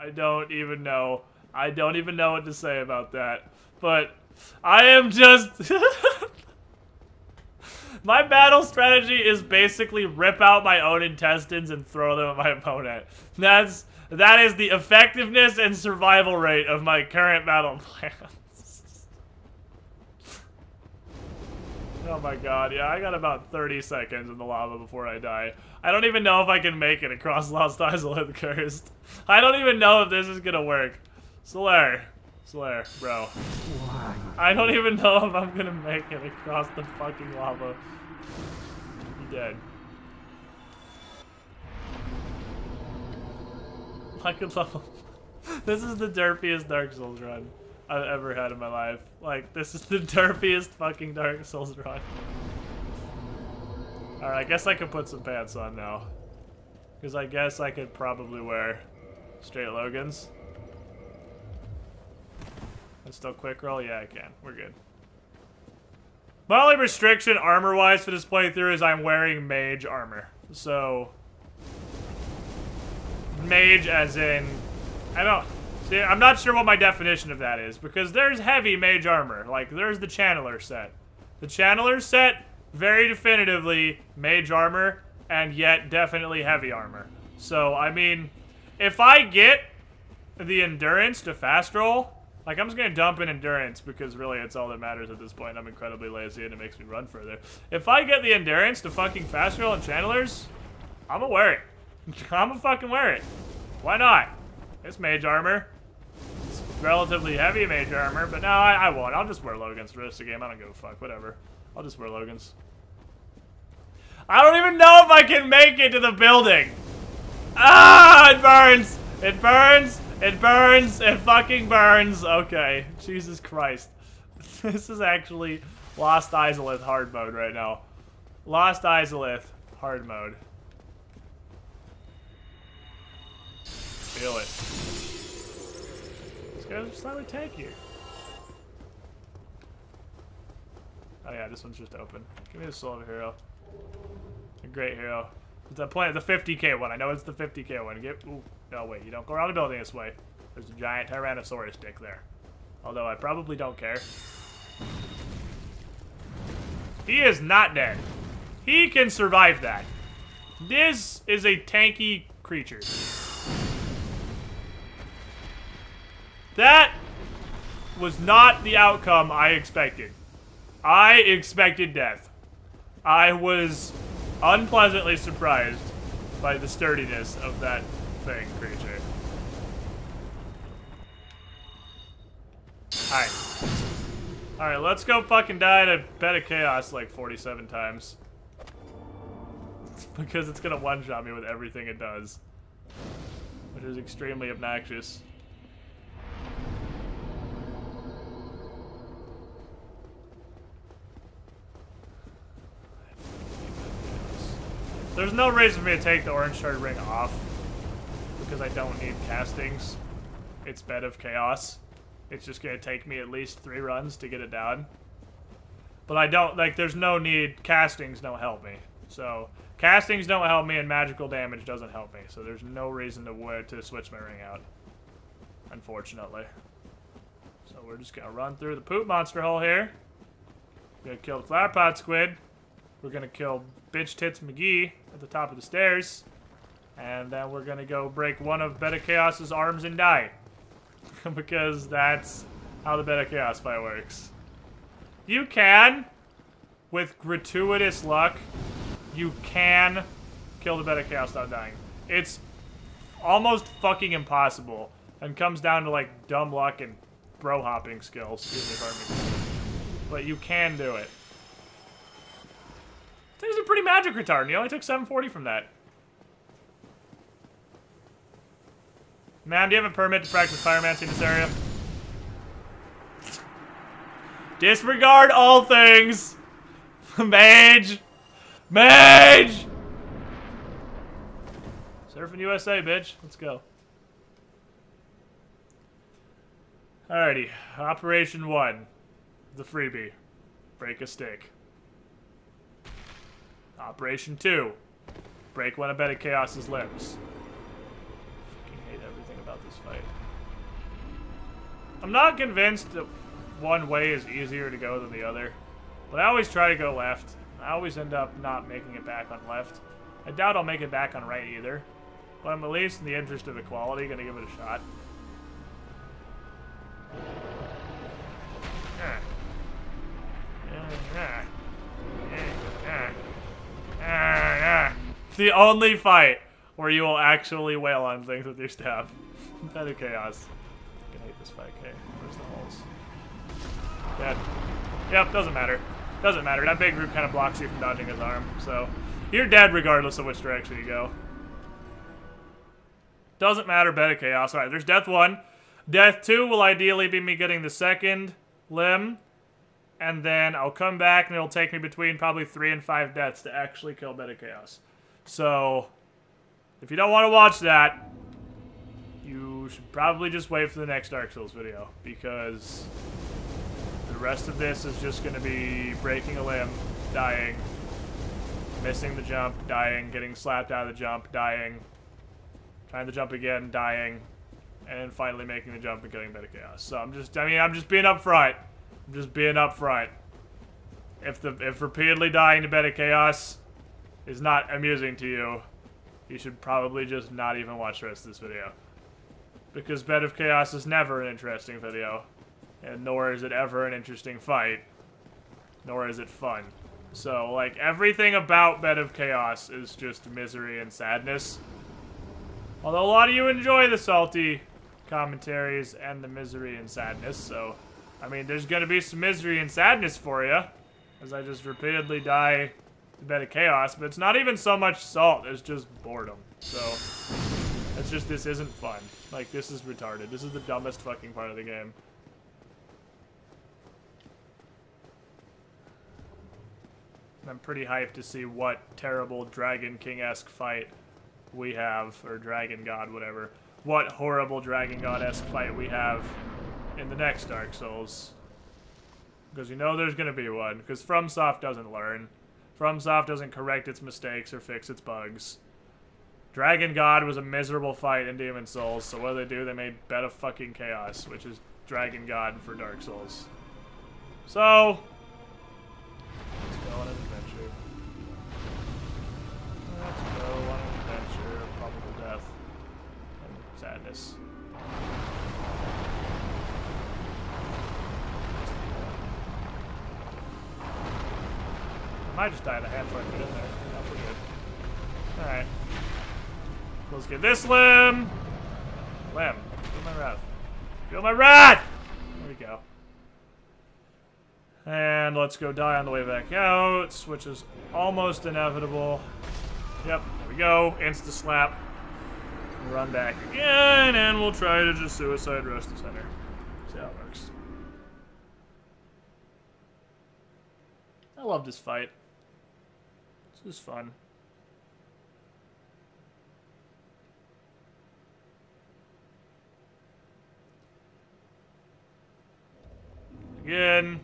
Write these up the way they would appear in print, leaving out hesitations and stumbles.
I don't even know. I don't even know what to say about that. But I am just... My battle strategy is basically rip out my own intestines and throw them at my opponent. That is the effectiveness and survival rate of my current battle plan. Oh my god, yeah, I got about 30 seconds in the lava before I die. I don't even know if I can make it across Lost Izalith Cursed. I don't even know if this is gonna work. Solaire, bro. I don't even know if I'm gonna make it across the fucking lava. You dead. I could level. This is the derpiest Dark Souls run I've ever had in my life. Like, this is the derpiest fucking Dark Souls run. Alright, I guess I could put some pants on now. Because I guess I could probably wear straight Logans. And still quick roll? Yeah, I can. We're good. My only restriction armor-wise for this playthrough is I'm wearing mage armor. So... Mage as in... I don't... See, I'm not sure what my definition of that is, because there's heavy mage armor. Like, there's the Channeler set. The Channeler set, very definitively mage armor, and yet definitely heavy armor. So, I mean, if I get the endurance to fast roll, like, I'm just gonna dump in endurance, because really it's all that matters at this point. I'm incredibly lazy, and it makes me run further. If I get the endurance to fucking fast roll and Channelers, I'm gonna wear it. I'm gonna fucking wear it. Why not? It's mage armor. It's relatively heavy mage armor, but no, I won't. I'll just wear Logans for the rest of the game. I don't give a fuck. Whatever. I'll just wear Logans. I don't even know if I can make it to the building. Ah, it burns. It burns. It burns. It fucking burns. Okay. Jesus Christ. This is actually Lost Izalith hard mode right now. Lost Izalith hard mode. Feel it. These guys are slightly tankier. Oh yeah, this one's just open. Give me the Soul of a Hero. A great hero. It's the 50k one. I know it's the 50k one. Ooh, no, wait. You don't go around the building this way. There's a giant Tyrannosaurus dick there. Although I probably don't care. He is not dead. He can survive that. This is a tanky creature. That was not the outcome I expected. I expected death. I was unpleasantly surprised by the sturdiness of that thing creature. Alright. Alright, let's go fucking die to Bed of Chaos like 47 times. Because it's gonna one-shot me with everything it does. Which is extremely obnoxious. There's no reason for me to take the orange shard ring off, because I don't need castings. It's Bed of Chaos. It's just gonna take me at least 3 runs to get it down. But I don't, like, there's no need, castings don't help me. So, castings don't help me and magical damage doesn't help me. So there's no reason to switch my ring out, unfortunately. So we're just gonna run through the poop monster hole here. We're gonna kill the flower pot squid. We're gonna kill Bitch Tits McGee at the top of the stairs. And then we're gonna go break one of Bed of Chaos's arms and die. Because that's how the Bed of Chaos fight works. You can, with gratuitous luck, you can kill the Bed of Chaos without dying. It's almost fucking impossible. And comes down to like dumb luck and bro hopping skills. Excuse me, pardon me. But you can do it. It's a pretty magic retard. You only took 740 from that. Ma'am, do you have a permit to practice pyromancy in this area? Disregard all things. Mage. Mage! Surfing USA, bitch. Let's go. Alrighty. Operation 1. The freebie. Break a stick. Operation 2. Break one of Bed of Chaos's limbs. Fucking hate everything about about this fight. I'm not convinced that one way is easier to go than the other, but I always try to go left. I always end up not making it back on left. I doubt I'll make it back on right either, but I'm at least in the interest of equality gonna give it a shot. The only fight where you will actually wail on things with your staff. Bed of Chaos. I hate this fight, okay? Where's the holes? Dead. Yep, doesn't matter. Doesn't matter. That big group kind of blocks you from dodging his arm, so you're dead regardless of which direction you go. Doesn't matter, Bed of Chaos. Alright, there's Death 1. Death 2 will ideally be me getting the second limb, and then I'll come back and it'll take me between probably 3 and 5 deaths to actually kill Bed of Chaos. So, if you don't want to watch that, you should probably just wait for the next Dark Souls video, because the rest of this is just going to be breaking a limb, dying, missing the jump, dying, getting slapped out of the jump, dying, trying to jump again, dying, and then finally making the jump and killing Bed of Chaos. So I'm just being upfront. I'm just being upfront. If repeatedly dying to Bed of Chaos is not amusing to you, you should probably just not even watch the rest of this video. Because Bed of Chaos is never an interesting video, and nor is it ever an interesting fight, nor is it fun. So, like, everything about Bed of Chaos is just misery and sadness. Although a lot of you enjoy the salty commentaries and the misery and sadness, so, I mean, there's gonna be some misery and sadness for you, as I just repeatedly die to Bed of Chaos, but it's not even so much salt, it's just boredom. So, it's just, this isn't fun. Like, this is retarded. This is the dumbest fucking part of the game. I'm pretty hyped to see what terrible Dragon King-esque fight we have, or Dragon God, whatever. What horrible Dragon God-esque fight we have in the next Dark Souls. Because you know there's gonna be one, because FromSoft doesn't learn. FromSoft doesn't correct its mistakes or fix its bugs. Dragon God was a miserable fight in Demon Souls, so what do? They made Bed of fucking Chaos, which is Dragon God for Dark Souls. So, let's go on an adventure. Let's go on an adventure of probable death and sadness. I might just die in a hand before I get in there. Not pretty good. Alright. Let's get this limb. Limb. Feel my wrath. Feel my wrath! There we go. And let's go die on the way back out, which is almost inevitable. Yep, there we go. Insta-slap. Run back again, and we'll try to just suicide rush the center. See how it works. I love this fight. This is fun. Again,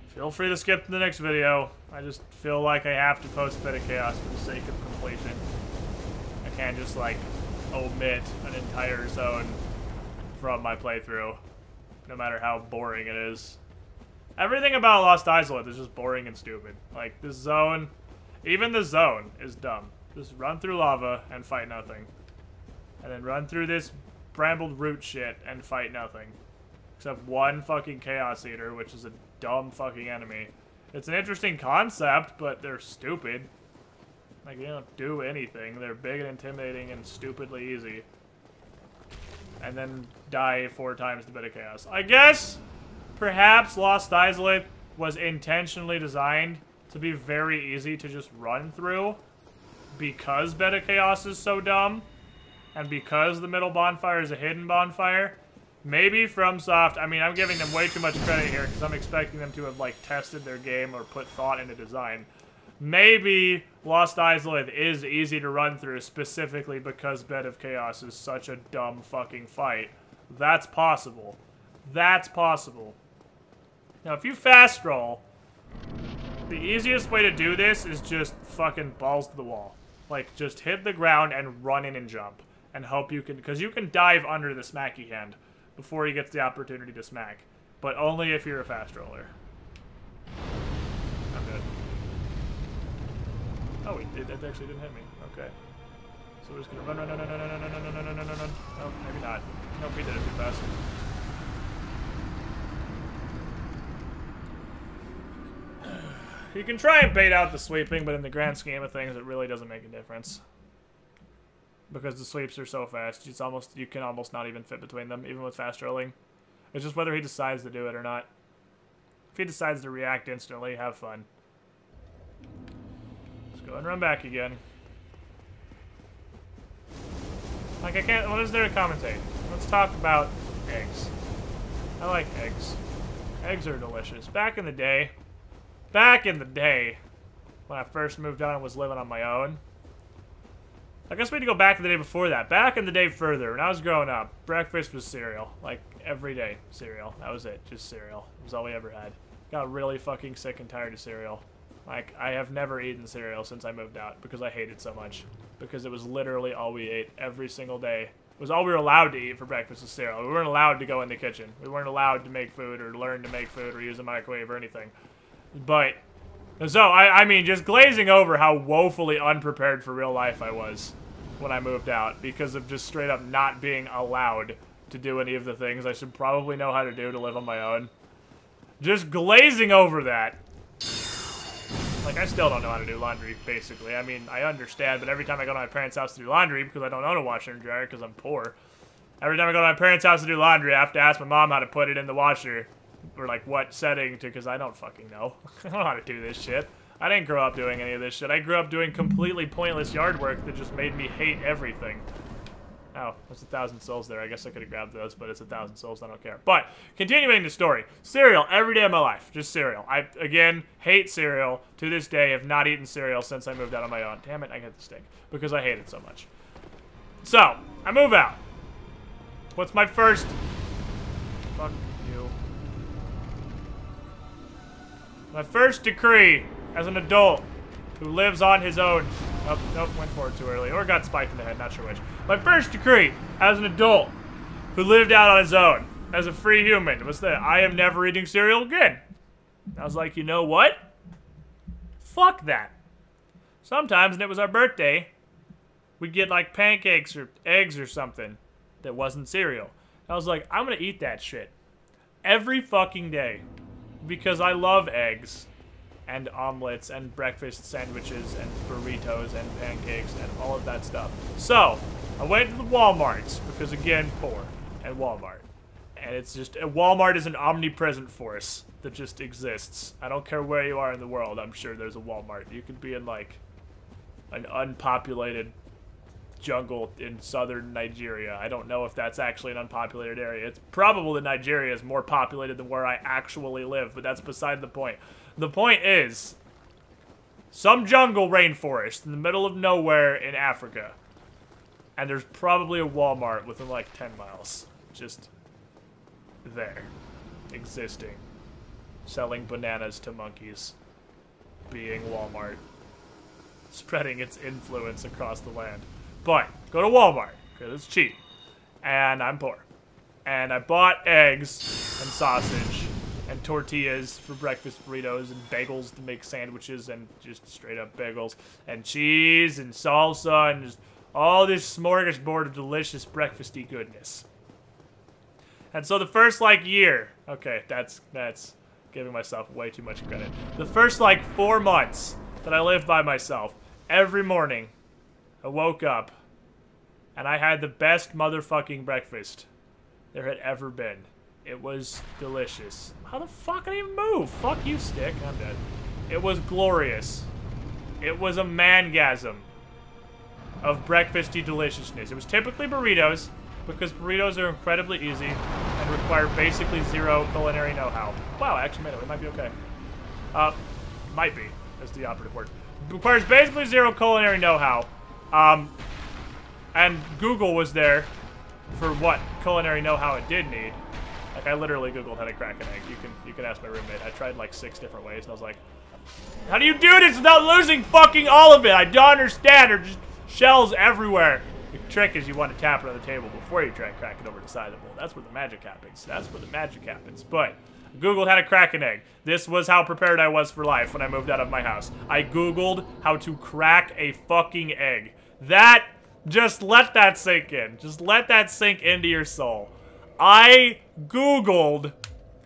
feel free to skip to the next video. I just feel like I have to post Bed of Chaos for the sake of completion. I can't just, like, omit an entire zone from my playthrough, no matter how boring it is. Everything about Lost Izalith is just boring and stupid. Like, this zone, even the zone is dumb. Just run through lava and fight nothing. And then run through this brambled root shit and fight nothing. Except one fucking Chaos Eater, which is a dumb fucking enemy. It's an interesting concept, but they're stupid. Like, they don't do anything. They're big and intimidating and stupidly easy. And then die 4 times to Bed of Chaos. I guess, perhaps Lost Izalith was intentionally designed to be very easy to just run through, because Bed of Chaos is so dumb, and because the middle bonfire is a hidden bonfire. Maybe FromSoft, I mean, I'm giving them way too much credit here, because I'm expecting them to have, like, tested their game or put thought into design. Maybe Lost Izalith is easy to run through specifically because Bed of Chaos is such a dumb fucking fight. That's possible. That's possible. Now, if you fast scroll, the easiest way to do this is just fucking balls to the wall. Like, just hit the ground and run in and jump. and hope you can, because you can dive under the smacky hand before he gets the opportunity to smack, but only if you're a fast roller. I'm good. Oh, it actually didn't hit me. Okay. So we're just gonna run. Oh, maybe not. Nope, he did it too fast. You can try and bait out the sweeping, but in the grand scheme of things, it really doesn't make a difference. Because the sweeps are so fast, you can almost not even fit between them, even with fast rolling. It's just whether he decides to do it or not. If he decides to react instantly, have fun. Let's go and run back again. Like, I can't... What is there to commentate? Let's talk about eggs. I like eggs. Eggs are delicious. Back in the day, when I first moved out and was living on my own, I guess we need to go back to the day before that. Back in the day further, when I was growing up, breakfast was cereal. Like, every day, cereal. That was it. Just cereal. It was all we ever had. Got really fucking sick and tired of cereal. Like, I have never eaten cereal since I moved out because I hate it so much. Because it was literally all we ate every single day. It was all we were allowed to eat for breakfast was cereal. We weren't allowed to go in the kitchen. We weren't allowed to make food or learn to make food or use a microwave or anything. But, so, I mean, just glazing over how woefully unprepared for real life I was when I moved out because of just straight up not being allowed to do any of the things I should probably know how to do to live on my own. Just glazing over that. Like, I still don't know how to do laundry, basically. I mean, I understand, but every time I go to my parents' house to do laundry, because I don't own a washer and dryer because I'm poor, every time I go to my parents' house to do laundry, I have to ask my mom how to put it in the washer. Or, like, what setting to, because I don't fucking know. I don't know how to do this shit. I didn't grow up doing any of this shit. I grew up doing completely pointless yard work that just made me hate everything. Oh, there's 1,000 souls there. I guess I could have grabbed those, but it's 1,000 souls. I don't care. But, continuing the story. Cereal, every day of my life. Just cereal. I, again, hate cereal. To this day, have not eaten cereal since I moved out on my own. Damn it, I get the stick. Because I hate it so much. So, I move out. What's my first... Fuck you. My first decree as an adult who lives on his own. Oh, nope, went forward too early. Or got spiked in the head, not sure which. My first decree as an adult who lived out on his own as a free human was that I am never eating cereal again. I was like, you know what? Fuck that. Sometimes, and it was our birthday, we'd get like pancakes or eggs or something that wasn't cereal. I was like, I'm gonna eat that shit every fucking day. Because I love eggs, and omelets, and breakfast sandwiches, and burritos, and pancakes, and all of that stuff. So, I went to the Walmarts, because again, poor, and Walmart. And it's just, Walmart is an omnipresent force that just exists. I don't care where you are in the world, I'm sure there's a Walmart. You could be in, like, an unpopulated jungle in southern Nigeria. I don't know if that's actually an unpopulated area. It's probable that Nigeria is more populated than where I actually live, but that's beside the point. The point is, some jungle rainforest in the middle of nowhere in Africa, and there's probably a Walmart within like 10 miles. Just there, existing, selling bananas to monkeys, being Walmart, spreading its influence across the land. But, go to Walmart, because it's cheap. And I'm poor. And I bought eggs and sausage and tortillas for breakfast burritos and bagels to make sandwiches and just straight up bagels. And cheese and salsa and just all this smorgasbord of delicious breakfasty goodness. And so the first, like, year... Okay, that's giving myself way too much credit. The first, like, 4 months that I lived by myself, every morning... I woke up, and I had the best motherfucking breakfast there had ever been. It was delicious. How the fuck can I even move? Fuck you, stick. I'm dead. It was glorious. It was a mangasm of breakfasty deliciousness. It was typically burritos, because burritos are incredibly easy and require basically zero culinary know-how. Wow, I actually made it. We might be okay. Might be. That's the operative word. It requires basically zero culinary know-how. And Google was there for what culinary know-how it did need. Like, I literally Googled how to crack an egg. You can ask my roommate. I tried like 6 different ways, and I was like, how do you do this without losing fucking all of it? I don't understand. There's just shells everywhere. The trick is you want to tap it on the table before you try to crack it over the side of the bowl. That's where the magic happens. That's where the magic happens. But I Googled how to crack an egg. This was how prepared I was for life when I moved out of my house. I Googled how to crack a fucking egg. That, just let that sink in. Just let that sink into your soul. I Googled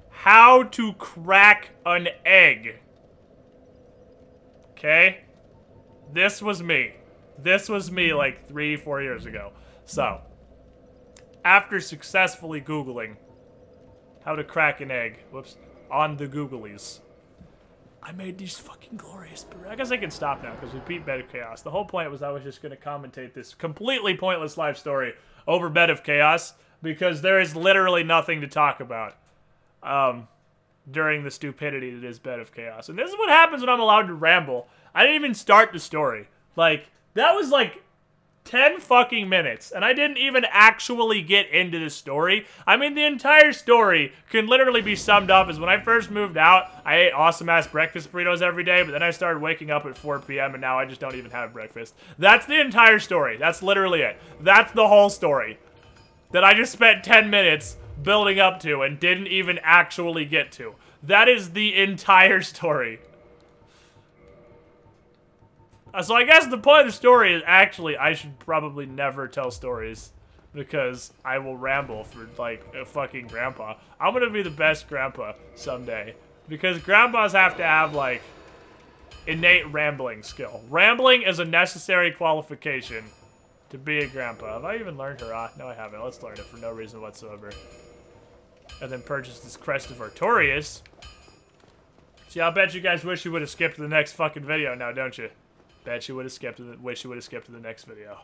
how to crack an egg. Okay? This was me. This was me like 3-4 years ago. So, after successfully Googling how to crack an egg, whoops, on the Googlies, I made these fucking glorious burritos. I guess I can stop now because we beat Bed of Chaos. The whole point was I was just going to commentate this completely pointless life story over Bed of Chaos because there is literally nothing to talk about during the stupidity that is Bed of Chaos. And this is what happens when I'm allowed to ramble. I didn't even start the story. Like, that was like 10 fucking minutes, and I didn't even actually get into the story. I mean, the entire story can literally be summed up as when I first moved out, I ate awesome-ass breakfast burritos every day, but then I started waking up at 4 p.m., and now I just don't even have breakfast. That's the entire story. That's literally it. That's the whole story that I just spent 10 minutes building up to and didn't even actually get to. That is the entire story. So I guess the point of the story is actually I should probably never tell stories because I will ramble for like a fucking grandpa. I'm gonna be the best grandpa someday because grandpas have to have like innate rambling skill. Rambling is a necessary qualification to be a grandpa. Have I even learned Hurrah? No, I haven't. Let's learn it for no reason whatsoever. And then purchase this Crest of Artorias. See, I'll bet you guys wish you would have skipped to the next fucking video now, don't you? Bet you would have skipped to the, wish you would have skipped to the next video.